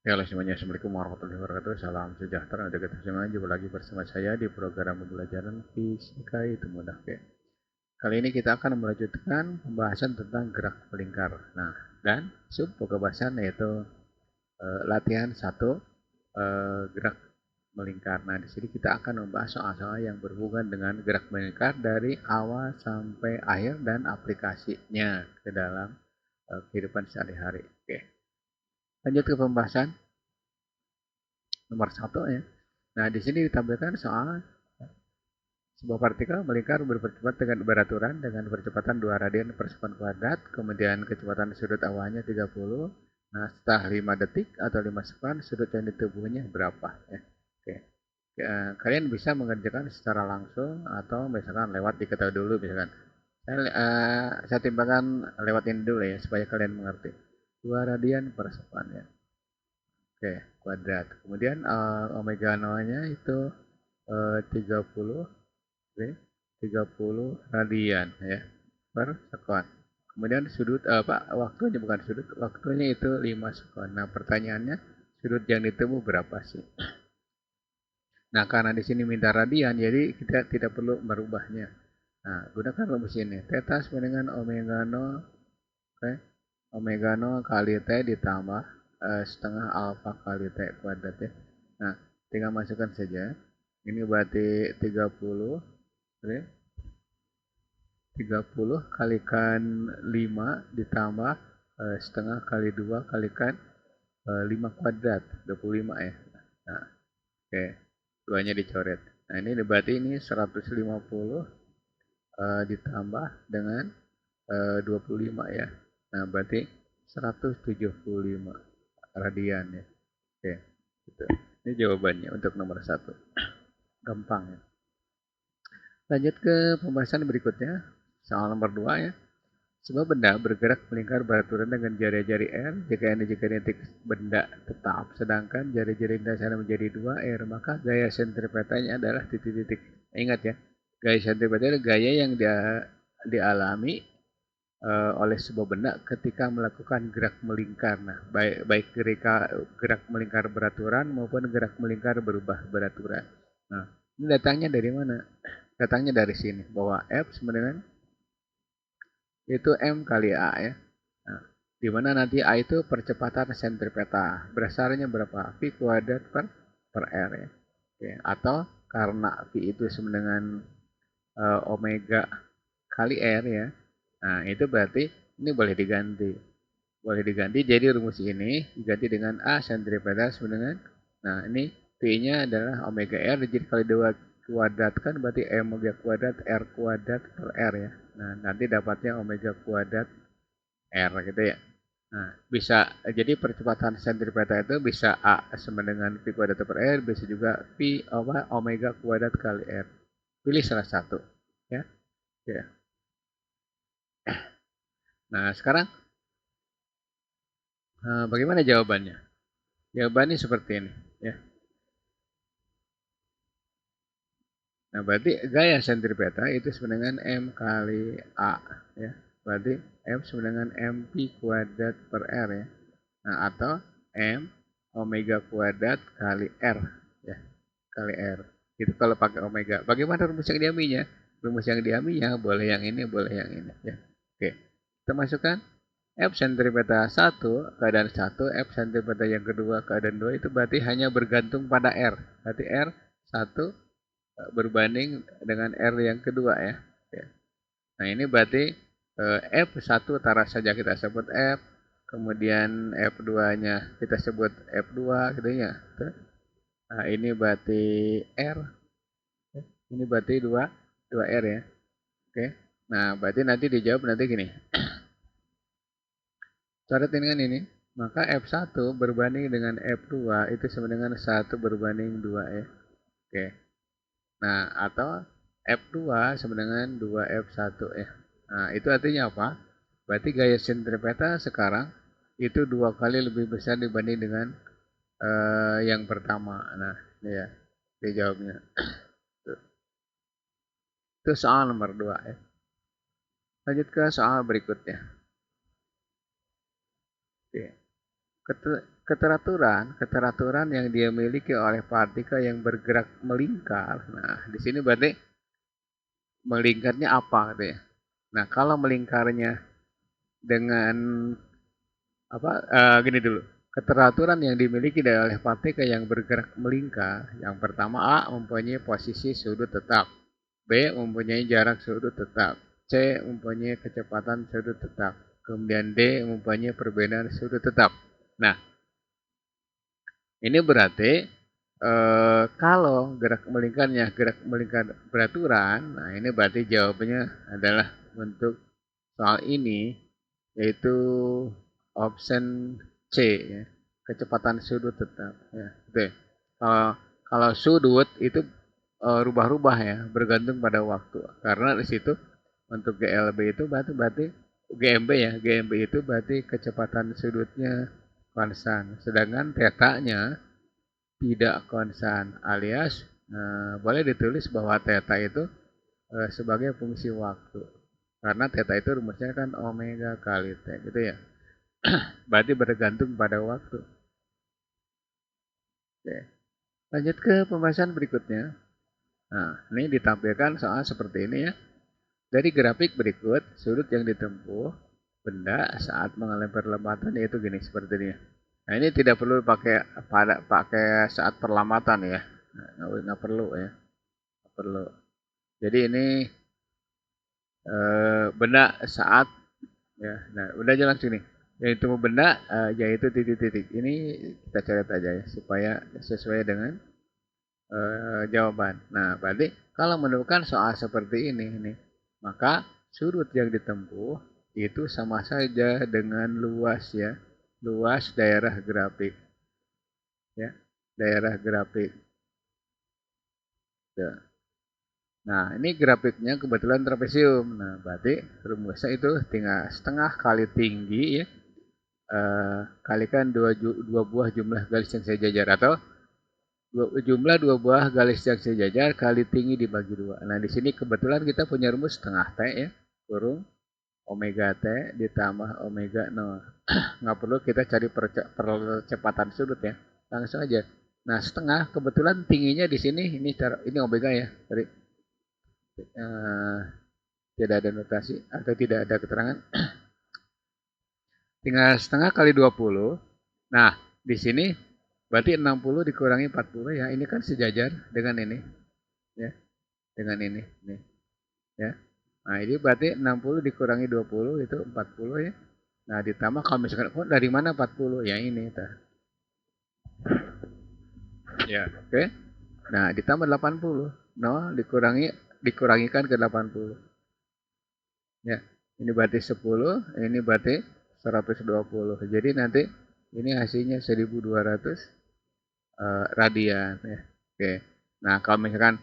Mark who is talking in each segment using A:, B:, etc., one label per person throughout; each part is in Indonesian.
A: Ya, halo semuanya. Assalamualaikum warahmatullahi wabarakatuh. Salam sejahtera untuk kita semua. Jumpa lagi bersama saya di program pembelajaran fisika itu mudah. Oke. Kali ini kita akan melanjutkan pembahasan tentang gerak melingkar. Nah, dan sub pembahasan yaitu latihan satu gerak melingkar. Nah, di sini kita akan membahas soal-soal yang berhubungan dengan gerak melingkar dari awal sampai akhir dan aplikasinya ke dalam kehidupan sehari-hari. Oke. Lanjut ke pembahasan nomor satu ya. Nah, di sini ditampilkan soal sebuah partikel melingkar berpercepat dengan beraturan dengan percepatan 2 radian per sekon kuadrat, kemudian kecepatan sudut awalnya 30. Nah, setelah 5 detik atau 5 sekon, sudut yang ditemuinya berapa? Ya. Oke. Kalian bisa mengerjakan secara langsung atau misalkan lewat diketahui dulu misalkan. Saya timbangkan lewat ini dulu ya supaya kalian mengerti. 2 radian per sekon ya. Oke, kuadrat. Kemudian omega nolnya itu 30, oke, 30 radian ya per sekon. Kemudian sudut apa waktunya bukan sudut, waktunya itu 5 sekon. Nah, pertanyaannya sudut yang ditemu berapa sih? Nah, karena di sini minta radian, jadi kita tidak perlu merubahnya. Nah, gunakan rumus ini. Theta sama dengan omega 0, oke, omega 0 kali T ditambah setengah alfa kali T kuadrat ya. Nah, tinggal masukkan saja. Ini berarti 30, oke, 30 kalikan 5 ditambah setengah kali 2 kalikan 5 kuadrat, 25 ya. Nah, oke, duanya dicoret. Nah, ini berarti ini 150 ditambah dengan 25 ya. Nah, berarti 175 radian ya. Oke, gitu. Ini jawabannya untuk nomor satu. Gampang ya. Lanjut ke pembahasan berikutnya. Soal nomor 2 ya. Sebuah benda bergerak melingkar beraturan dengan jari-jari R jika energi kinetik benda tetap, sedangkan jari-jari dasar menjadi 2R, maka gaya sentripetanya adalah titik-titik. Ingat ya, gaya sentripeta adalah gaya yang dialami oleh sebuah benda ketika melakukan gerak melingkar. Nah, baik gerak melingkar beraturan maupun gerak melingkar berubah beraturan. Nah, ini datangnya dari mana? Datangnya dari sini, bahwa F sama dengan itu M kali A ya. Nah, di mana nanti A itu percepatan sentripeta. Berdasarnya berapa? V kuadrat per R ya. Oke, atau karena V itu sama dengan omega kali R ya. Nah, itu berarti ini boleh diganti. Boleh diganti jadi rumus ini diganti dengan A sentripeta sama dengan, nah ini V-nya adalah omega R jadi kali 2 kuadrat kan berarti omega kuadrat R kuadrat per R ya. Nah, nanti dapatnya omega kuadrat R gitu ya. Nah, bisa jadi percepatan sentripeta itu bisa A sama dengan V kuadrat per R, bisa juga V omega kuadrat kali R. Pilih salah satu ya. Ya. Nah, sekarang bagaimana jawabannya? Jawabannya seperti ini ya. Nah, berarti gaya sentripeta itu sama dengan M kali A ya. Berarti M sama dengan MP kuadrat per R ya. Nah, atau M omega kuadrat kali R ya. Kali R. Itu kalau pakai omega. Bagaimana rumus yang diambilnya? Rumus yang diambilnya boleh yang ini, boleh yang ini ya. Oke. Kita masukkan F sentripeta 1 keadaan 1, F sentripeta yang kedua keadaan 2 itu berarti hanya bergantung pada R. Berarti R 1 berbanding dengan R yang kedua ya. Nah, ini berarti F1 taruh saja kita sebut F, kemudian F2-nya kita sebut F2 gitu ya. Nah, ini berarti R, ini berarti 2R ya. Oke. Nah, berarti nanti dijawab nanti gini. Coret dengan ini, maka F1 berbanding dengan F2 itu sama dengan 1 berbanding 2 ya. Oke. Nah, atau F2 sama dengan 2F1 ya. Nah, itu artinya apa? Berarti gaya sentripeta sekarang itu 2 kali lebih besar dibanding dengan yang pertama. Nah, ini ya, ini jawabnya. Itu soal nomor 2 ya. Lanjut ke soal berikutnya. Oke. keteraturan yang dia miliki oleh partikel yang bergerak melingkar. Nah, di sini berarti melingkarnya apa gitu ya. Nah, kalau melingkarnya dengan apa gini dulu. Keteraturan yang dimiliki oleh partikel yang bergerak melingkar, yang pertama A mempunyai posisi sudut tetap, B mempunyai jarak sudut tetap, C mempunyai kecepatan sudut tetap, kemudian D mempunyai perbedaan sudut tetap. Nah, ini berarti kalau gerak melingkar beraturan, nah ini berarti jawabannya adalah untuk soal ini, yaitu option C ya, kecepatan sudut tetap ya. Oke. Kalau sudut itu rubah-rubah ya, bergantung pada waktu. Karena di situ untuk GLB itu berarti GMB ya, GMB itu berarti kecepatan sudutnya konstan. Sedangkan tetanya tidak konstan, alias boleh ditulis bahwa theta itu sebagai fungsi waktu. Karena theta itu rumusnya kan omega kali T gitu ya. Berarti bergantung pada waktu. Oke. Lanjut ke pembahasan berikutnya. Nah, ini ditampilkan soal seperti ini ya. Dari grafik berikut, sudut yang ditempuh benda saat mengalami perlambatan yaitu gini seperti ini. Nah, ini tidak perlu pakai saat perlambatan ya. Nggak perlu ya. Nggak perlu. Jadi ini benda saat ya. Nah, udah jelas sini. Yang ditemu benda yaitu titik-titik. Ini kita coret aja ya supaya sesuai dengan jawaban. Nah, berarti kalau menemukan soal seperti ini, maka sudut yang ditempuh itu sama saja dengan luas ya, luas daerah grafik, ya, daerah grafik. Ya. Nah, ini grafiknya kebetulan trapesium. Nah, berarti rumusnya itu tinggal setengah kali tinggi ya, kalikan dua buah jumlah garis yang sejajar atau jumlah dua buah garis yang sejajar kali tinggi dibagi dua. Nah, di sini kebetulan kita punya rumus setengah T ya, kurung omega T ditambah omega 0. Nggak perlu kita cari percepatan sudut ya, langsung aja. Nah, setengah kebetulan tingginya di sini ini omega ya. Tadi tidak ada notasi atau tidak ada keterangan. Tinggal setengah kali 20. Nah, di sini berarti 60 dikurangi 40 ya. Ini kan sejajar dengan ini. Ya, dengan ini. Nih, ya. Nah, ini berarti 60 dikurangi 20 itu 40 ya. Nah, ditambah kalau misalkan kok dari mana 40? Ya ini. Ya, oke. Nah, ditambah 80. No, dikurangikan ke 80. Ya, ini berarti 10, ini berarti 120. Jadi nanti ini hasilnya 1200 radian ya. Oke. Nah, kalau misalkan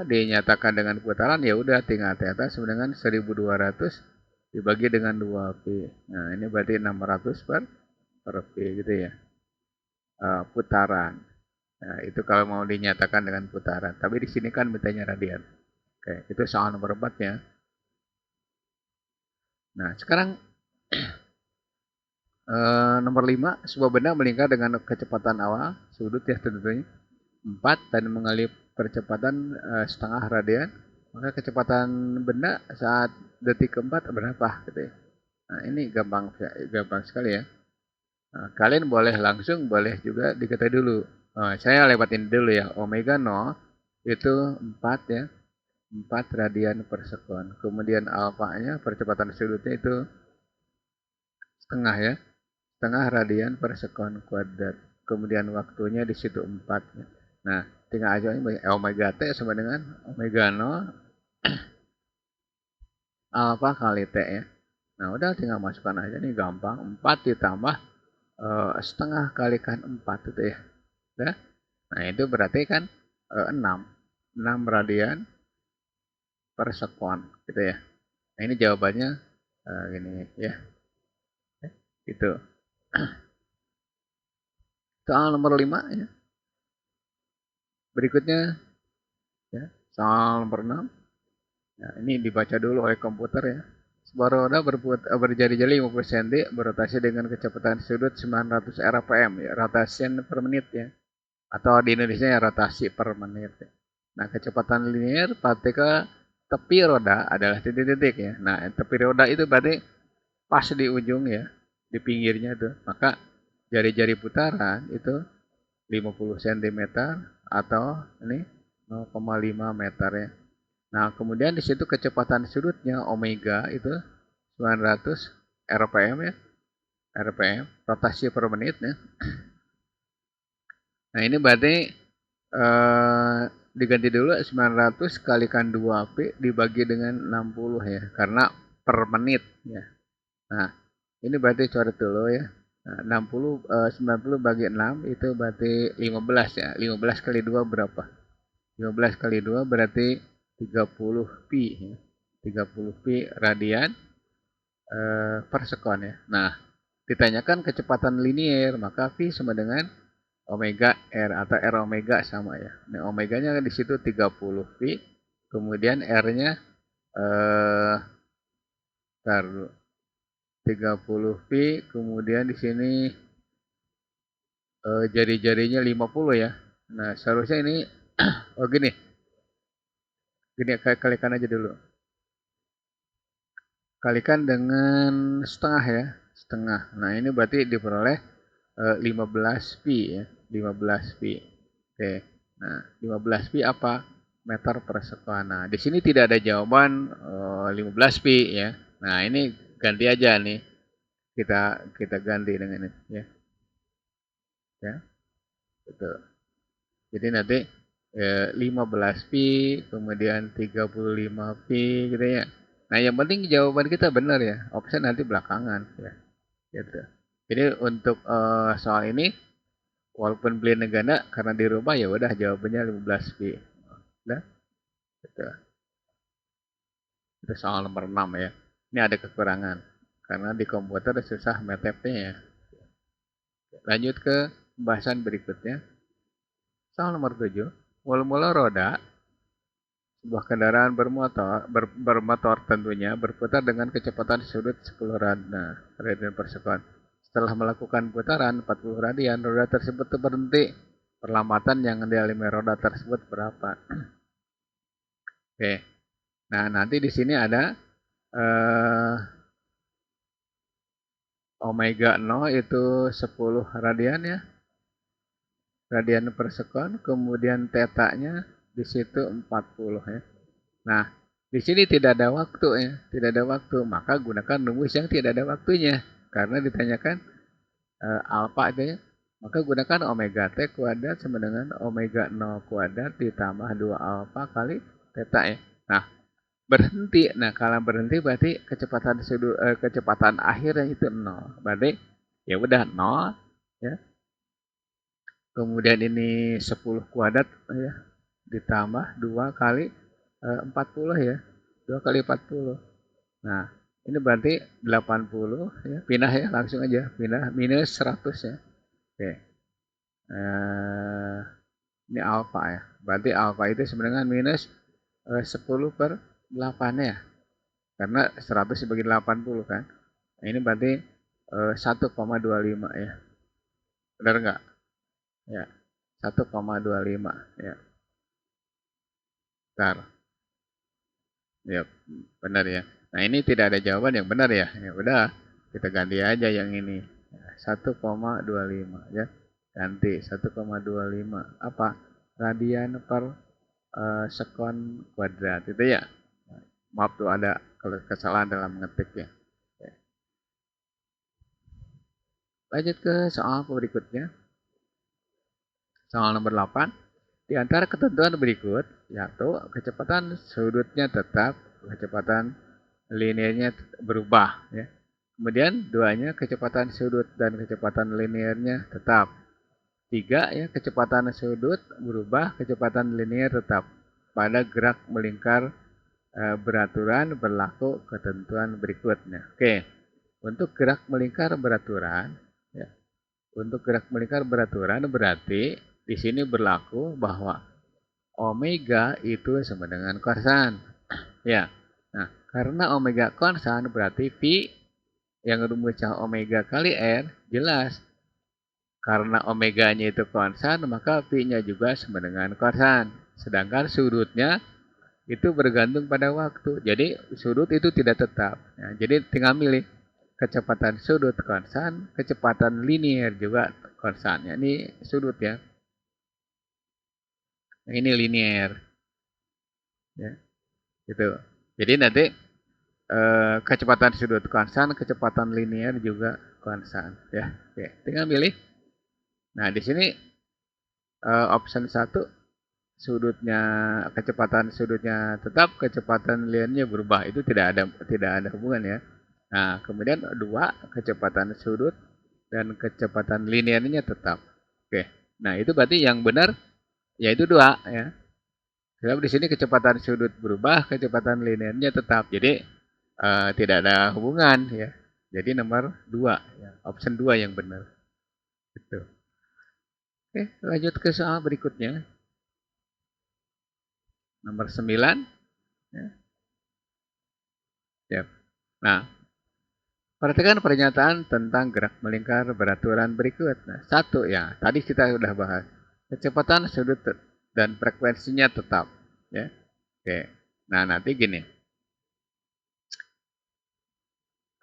A: dinyatakan dengan putaran ya udah tinggal θ sama dengan 1200 dibagi dengan 2pi. Nah, ini berarti 600 per pi gitu ya. Putaran. Nah, itu kalau mau dinyatakan dengan putaran. Tapi di sini kan mintanya radian. Oke, itu soal nomor 4 ya. Nah, sekarang nomor 5, sebuah benda melingkar dengan kecepatan awal, sudut ya tentunya, 4 dan mengalami percepatan setengah radian, maka kecepatan benda saat detik keempat berapa gitu ya. Nah, ini gampang sekali ya. Nah, kalian boleh langsung, boleh juga diketahui dulu. Saya lewatin dulu ya. Omega 0 itu 4 ya. 4 radian per sekon. Kemudian alfanya percepatan sudutnya itu setengah ya. Setengah radian per sekon kuadrat. Kemudian waktunya di situ 4 ya. Nah, tinggal aja ini omega T sama dengan omega 0 alfa kali T ya. Nah, udah tinggal masukkan aja nih gampang. 4 ditambah setengah kalikan 4 itu ya. Udah. Nah, itu berarti kan 6. 6 radian per sekon gitu ya. Nah, ini jawabannya gini ya. Itu. Soal nomor 5 ya. Berikutnya ya, soal nomor 6. Ya, ini dibaca dulu oleh komputer ya. Sebuah roda berjari-jari 50 cm berotasi dengan kecepatan sudut 900 rpm ya, rotasi per menit ya. Atau di Indonesia ya rotasi per menit ya. Nah, kecepatan linear berarti ke tepi roda adalah titik-titik ya. Nah, tepi roda itu berarti pas di ujung ya, di pinggirnya tuh. Maka jari-jari putaran itu 50 cm atau ini 0,5 meter ya. Nah, kemudian di situ kecepatan sudutnya omega itu 900 rpm ya, rpm, rotasi per menit ya. Nah, ini berarti diganti dulu 900 kalikan 2P dibagi dengan 60 ya, karena per menit ya. Nah, ini berarti coret dulu ya. Nah, 90 bagi 6 itu berarti 15 ya. 15 kali 2 berapa? 15 kali 2 berarti 30 pi ya. 30 pi radian per sekon ya. Nah, ditanyakan kecepatan linier, maka V sama dengan omega R atau R omega sama ya. Nah, omeganya di situ 30 pi, kemudian R-nya eh 30 pi, kemudian di sini jari-jarinya 50 ya. Nah, seharusnya ini oh gini. Gini kalikan aja dulu. Kalikan dengan setengah ya, setengah. Nah, ini berarti diperoleh 15 pi ya, 15 pi. Oke. Nah, 15 pi apa? Meter per sekon. Nah, di sini tidak ada jawaban 15 pi ya. Nah, ini ganti aja nih. Kita ganti dengan ini ya. Ya, betul. Jadi nanti 15 pi, kemudian 35 pi gitu ya. Nah, yang penting jawaban kita benar ya. Option nanti belakangan ya. Gitu. Jadi untuk soal ini walaupun beli ganda karena dirubah ya udah jawabannya 15 pi. Udah. Gitu. Itu soal nomor 6 ya. Ini ada kekurangan karena di komputer susah metapnya ya. Lanjut ke pembahasan berikutnya. Soal nomor 7. Mula-mula roda sebuah kendaraan bermotor tentunya berputar dengan kecepatan sudut 10 radian per sekon. Setelah melakukan putaran 40 radian, roda tersebut berhenti. Perlambatan yang dialami roda tersebut berapa? Oke. Nah, nanti di sini ada omega 0 itu 10 radian ya. Radian per sekon, kemudian tetanya di situ 40 ya. Nah, di sini tidak ada waktu ya, tidak ada waktu, maka gunakan rumus yang tidak ada waktunya. Karena ditanyakan alfa itu ya, maka gunakan omega t kuadrat sama dengan omega 0 kuadrat ditambah 2 alfa kali theta ya. Nah, berhenti. Nah, kalau berhenti berarti kecepatan akhirnya itu 0. Berarti ya udah 0 ya. Kemudian ini 10 kuadrat ya, ditambah 2 kali 40 ya. 2 kali 40. Nah, ini berarti 80 ya. Pindah ya, langsung aja. Pindah minus 100 ya. Oke. Ini alfa ya. Berarti alfa itu sebenarnya minus 10 per 8 ya. Karena 100 dibagi 80 kan. Nah, ini berarti 1,25 ya. Benar nggak? Ya. 1,25 ya. Bentar. Ya, benar ya. Nah, ini tidak ada jawaban yang benar ya. Ya udah, kita ganti aja yang ini. 1,25 ya. Ganti 1,25 apa? Radian per sekon kuadrat itu ya. Maaf tuh ada kesalahan dalam mengetiknya. Ya. Lanjut ke soal berikutnya. Soal nomor 8. Di antara ketentuan berikut, yaitu kecepatan sudutnya tetap, kecepatan linearnya berubah. Ya. Kemudian duanya kecepatan sudut dan kecepatan linearnya tetap. 3 ya, kecepatan sudut berubah, kecepatan linear tetap. Pada gerak melingkar beraturan berlaku ketentuan berikutnya. Oke, untuk gerak melingkar beraturan, ya, untuk gerak melingkar beraturan berarti di sini berlaku bahwa omega itu sama dengan kosan. Ya. Nah, Karena omega konstan berarti pi yang rumusnya omega kali R jelas. Karena omeganya itu konstan, maka pi-nya juga sama dengan konstan. Sedangkan sudutnya itu bergantung pada waktu. Jadi sudut itu tidak tetap. Ya, jadi tinggal milih kecepatan sudut konstan, kecepatan linier juga konstan. Ya, ini sudut ya. Yang ini linier. Ya, gitu. Jadi nanti kecepatan sudut konstan, kecepatan linier juga konstan. Ya, oke. Tinggal milih. Nah, di sini option 1 sudutnya kecepatan sudutnya tetap, kecepatan linearnya berubah. Itu tidak ada hubungan ya. Nah, kemudian 2 kecepatan sudut dan kecepatan linearnya tetap. Oke. Nah, itu berarti yang benar yaitu 2 ya. Sebab di sini kecepatan sudut berubah, kecepatan linearnya tetap. Jadi tidak ada hubungan ya. Jadi nomor 2 ya. Option 2 yang benar. Gitu. Oke, lanjut ke soal berikutnya. Nomor 9 ya. Siap. Nah, perhatikan pernyataan tentang gerak melingkar beraturan berikut. Nah, 1 ya, tadi kita sudah bahas. Kecepatan sudut dan frekuensinya tetap ya. Oke. Nah, nanti gini.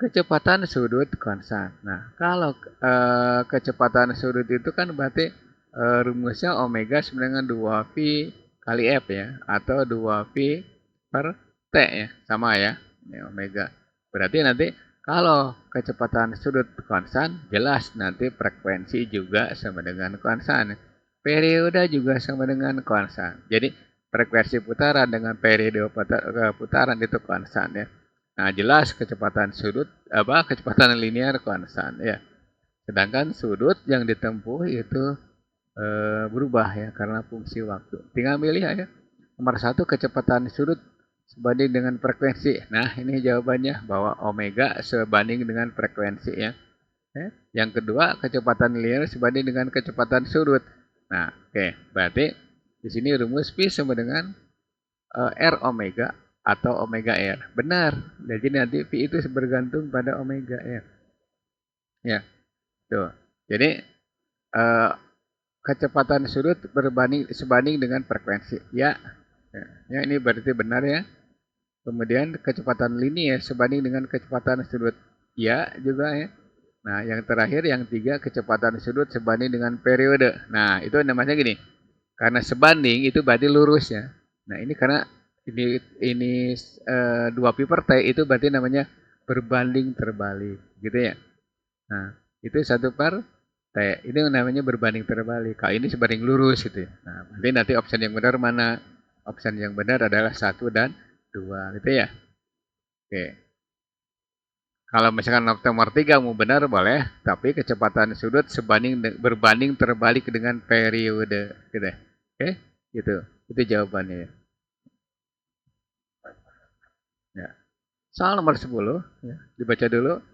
A: Kecepatan sudut konstan. Nah, kalau kecepatan sudut itu kan berarti rumusnya omega sama dengan 2V kali F ya, atau 2V per T ya, sama ya, ini omega. Berarti nanti kalau kecepatan sudut konstan, jelas nanti frekuensi juga sama dengan konstan. Periode juga sama dengan konstan. Jadi frekuensi putaran dengan periode putaran itu konstan ya. Nah, jelas kecepatan sudut kecepatan linear konstan ya. Sedangkan sudut yang ditempuh itu berubah ya karena fungsi waktu. Tinggal milih aja. Nomor 1 kecepatan sudut sebanding dengan frekuensi. Nah, ini jawabannya bahwa omega sebanding dengan frekuensi ya. Yang kedua, kecepatan linear sebanding dengan kecepatan sudut. Nah, oke. Berarti di sini rumus P sama dengan R omega atau omega R. Benar. Jadi nanti P itu bergantung pada omega R. Ya, tuh. Jadi kecepatan sudut sebanding dengan frekuensi. Ya. Ya, ini berarti benar ya. Kemudian kecepatan linear sebanding dengan kecepatan sudut. Ya, juga ya. Nah, yang terakhir yang 3 kecepatan sudut sebanding dengan periode. Nah, itu namanya gini. Karena sebanding itu berarti lurus ya. Nah, ini karena ini 2 pi per T itu berarti namanya berbanding terbalik, gitu ya. Nah, itu 1 per T. Ini namanya berbanding terbalik. Kalau ini sebanding lurus gitu ya. Nah, nanti option yang benar mana? Option yang benar adalah 1 dan 2, gitu ya. Oke. Kalau misalkan nomor 3 mau benar boleh, tapi kecepatan sudut berbanding terbalik dengan periode, gitu ya. Oke, gitu. Itu jawabannya. Ya. Soal nomor 10, ya, dibaca dulu.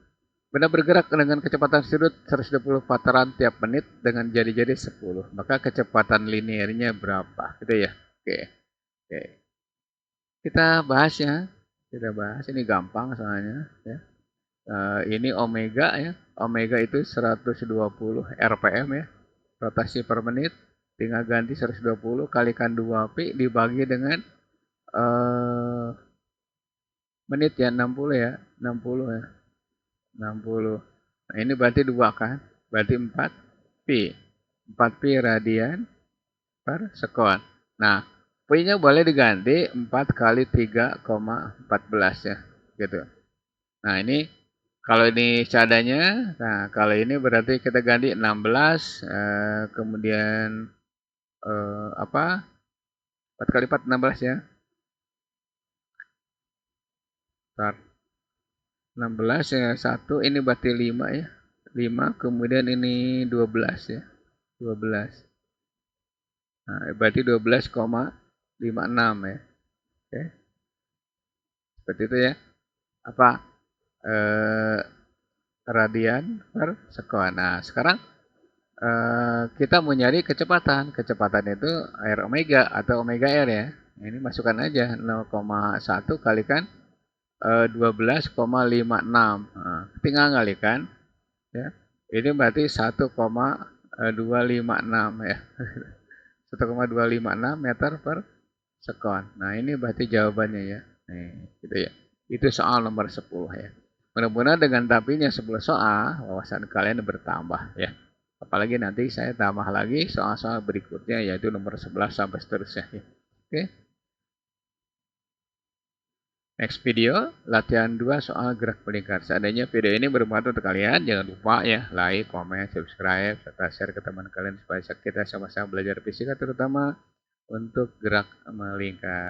A: Benda bergerak dengan kecepatan sudut 120 putaran tiap menit dengan jari-jari 10. Maka kecepatan linearnya berapa? Gitu ya. Oke. Oke. Kita bahas ya. Kita bahas, ini gampang soalnya ya. Ini omega ya. Omega itu 120 rpm ya. Rotasi per menit. Tinggal ganti 120 kalikan 2pi dibagi dengan menit ya, 60 ya. 60 ya. 60. Nah, ini berarti 2 kan? Berarti 4 pi. 4 pi radian per sekon. Nah, pi-nya boleh diganti 4 kali 3,14 ya. Gitu. Nah, ini kalau ini seadanya, nah kalau ini berarti kita ganti 16, kemudian 4 kali 4, 16 ya. 16 ya, 1, ini berarti 5 ya. 5, kemudian ini 12 ya. 12. Nah, berarti 12,56 ya. Oke. Seperti itu ya. Apa? Radian per sekon. Nah, sekarang kita mau nyari kecepatan. Kecepatan itu R omega atau omega R ya. Ini masukkan aja 0,1 kalikan 12,56. Nah, tinggal ngalikan ya. Ini berarti 1,256 ya. 1,256 meter per sekon. Nah, ini berarti jawabannya ya. Nih, gitu ya. Itu soal nomor 10 ya. Mudah-mudahan dengan tapinya 10 soal, wawasan kalian bertambah ya. Apalagi nanti saya tambah lagi soal-soal berikutnya yaitu nomor 11 sampai seterusnya ya. Oke. Next video, latihan 2 soal gerak melingkar. Seandainya video ini bermanfaat untuk kalian, jangan lupa ya, like, comment, subscribe, serta share ke teman kalian supaya kita sama-sama belajar fisika terutama untuk gerak melingkar.